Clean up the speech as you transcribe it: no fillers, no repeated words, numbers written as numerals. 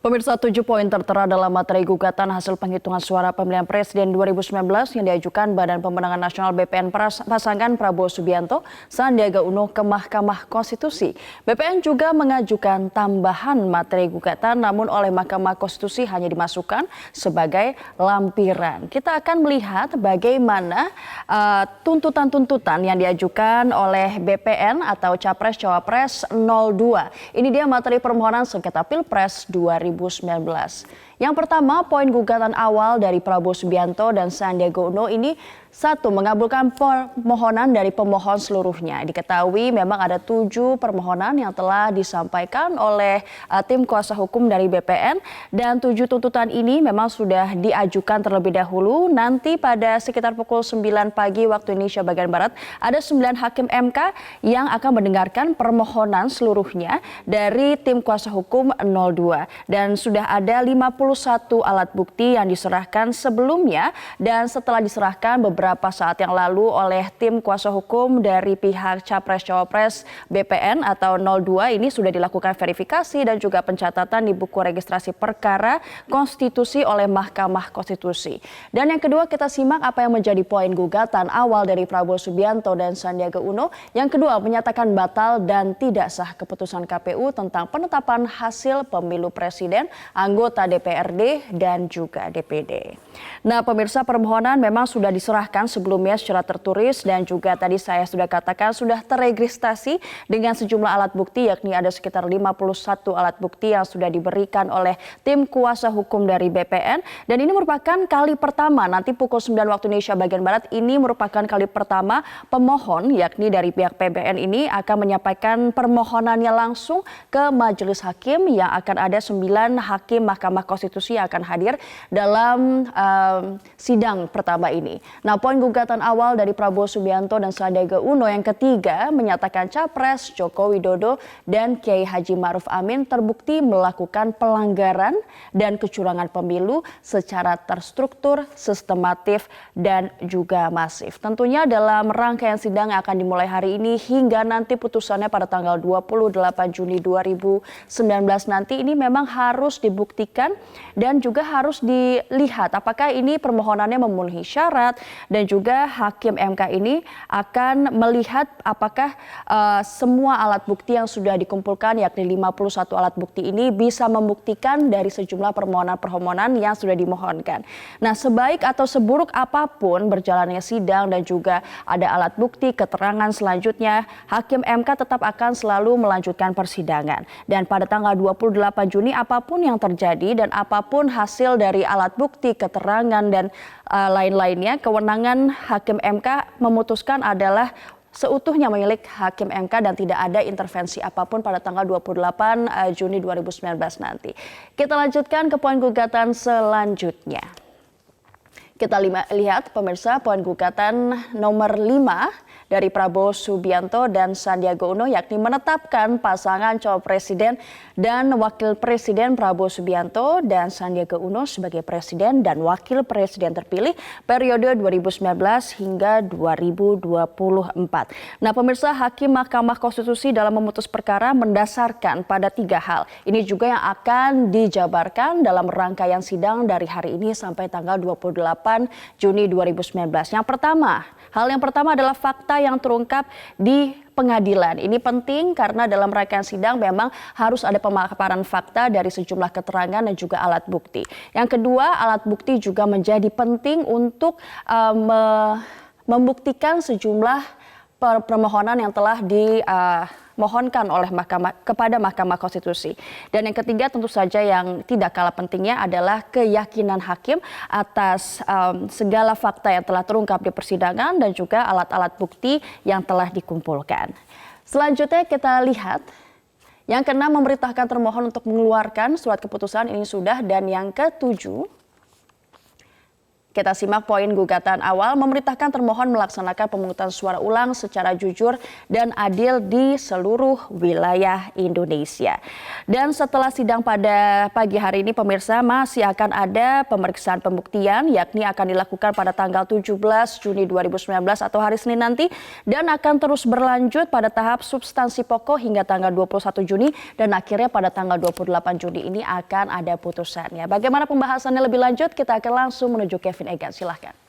Pemirsa, 7 poin tertera dalam materi gugatan hasil penghitungan suara pemilihan presiden 2019 yang diajukan Badan Pemenangan Nasional BPN pasangan Prabowo Subianto, Sandiaga Uno ke Mahkamah Konstitusi. BPN juga mengajukan tambahan materi gugatan, namun oleh Mahkamah Konstitusi hanya dimasukkan sebagai lampiran. Kita akan melihat bagaimana tuntutan-tuntutan yang diajukan oleh BPN atau Capres-Cawapres 02. Ini dia materi permohonan sengketa Pilpres 2019. Yang pertama, poin gugatan awal dari Prabowo Subianto dan Sandiaga Uno ini satu, mengabulkan permohonan dari pemohon seluruhnya. Diketahui memang ada 7 permohonan yang telah disampaikan oleh tim kuasa hukum dari BPN dan 7 tuntutan ini memang sudah diajukan terlebih dahulu. Nanti pada sekitar pukul 9 pagi waktu Indonesia bagian Barat ada 9 hakim MK yang akan mendengarkan permohonan seluruhnya dari tim kuasa hukum 02 dan sudah ada 51 alat bukti yang diserahkan sebelumnya dan setelah diserahkan beberapa saat yang lalu oleh tim kuasa hukum dari pihak Capres-Cawapres BPN atau 02 ini sudah dilakukan verifikasi dan juga pencatatan di buku registrasi perkara konstitusi oleh Mahkamah Konstitusi. Dan yang kedua, kita simak apa yang menjadi poin gugatan awal dari Prabowo Subianto dan Sandiaga Uno. Yang kedua, menyatakan batal dan tidak sah keputusan KPU tentang penetapan hasil pemilu presiden, anggota DPRD dan juga DPD. Nah, pemirsa, permohonan memang sudah diserahkan sebelumnya secara tertulis dan juga tadi saya sudah katakan sudah teregistrasi dengan sejumlah alat bukti, yakni ada sekitar 51 alat bukti yang sudah diberikan oleh tim kuasa hukum dari BPN dan ini merupakan kali pertama nanti pukul 9 waktu Indonesia bagian Barat ini merupakan kali pertama pemohon yakni dari pihak PBN ini akan menyampaikan permohonannya langsung ke majelis hakim yang akan ada 9 hakim Mahkamah Konstitusi yang akan hadir dalam sidang pertama ini. Nah, poin gugatan awal dari Prabowo Subianto dan Sandiaga Uno yang ketiga menyatakan Capres Joko Widodo dan Kiai Haji Ma'ruf Amin terbukti melakukan pelanggaran dan kecurangan pemilu secara terstruktur, sistematif dan juga masif. Tentunya dalam rangkaian sidang yang akan dimulai hari ini hingga nanti putusannya pada tanggal 28 Juni 2019 nanti ini memang harus dibuktikan dan juga harus dilihat apakah ini permohonannya memenuhi syarat. Dan juga hakim MK ini akan melihat apakah semua alat bukti yang sudah dikumpulkan yakni 51 alat bukti ini bisa membuktikan dari sejumlah permohonan-permohonan yang sudah dimohonkan. Nah, sebaik atau seburuk apapun berjalannya sidang dan juga ada alat bukti keterangan selanjutnya, hakim MK tetap akan selalu melanjutkan persidangan. Dan pada tanggal 28 Juni apapun yang terjadi dan apapun hasil dari alat bukti, keterangan dan lain-lainnya, kewenangan hakim MK memutuskan adalah seutuhnya milik hakim MK dan tidak ada intervensi apapun pada tanggal 28 Juni 2019 nanti. Kita lanjutkan ke poin gugatan selanjutnya. Kita lihat pemirsa poin gugatan nomor 5 dari Prabowo Subianto dan Sandiaga Uno yakni menetapkan pasangan calon presiden dan wakil presiden Prabowo Subianto dan Sandiaga Uno sebagai presiden dan wakil presiden terpilih periode 2019 hingga 2024. Nah, pemirsa, hakim Mahkamah Konstitusi dalam memutus perkara mendasarkan pada 3 hal. Ini juga yang akan dijabarkan dalam rangkaian sidang dari hari ini sampai tanggal 28 Juni 2019. Hal yang pertama adalah fakta yang terungkap di pengadilan. Ini penting karena dalam rangkaian sidang memang harus ada pemaparan fakta dari sejumlah keterangan dan juga alat bukti. Yang kedua, alat bukti juga menjadi penting untuk membuktikan sejumlah permohonan yang telah dimohonkan oleh kepada Mahkamah Konstitusi. Dan yang ketiga tentu saja yang tidak kalah pentingnya adalah keyakinan hakim atas segala fakta yang telah terungkap di persidangan dan juga alat-alat bukti yang telah dikumpulkan. Selanjutnya kita lihat yang keenam memerintahkan termohon untuk mengeluarkan surat keputusan ini sudah, dan yang ketujuh Kita simak poin gugatan awal memerintahkan termohon melaksanakan pemungutan suara ulang secara jujur dan adil di seluruh wilayah Indonesia. Dan setelah sidang pada pagi hari ini pemirsa masih akan ada pemeriksaan pembuktian yakni akan dilakukan pada tanggal 17 Juni 2019 atau hari Senin nanti dan akan terus berlanjut pada tahap substansi pokok hingga tanggal 21 Juni dan akhirnya pada tanggal 28 Juni ini akan ada putusannya. Bagaimana pembahasannya lebih lanjut? Kita akan langsung menuju Kevin Egan, silahkan.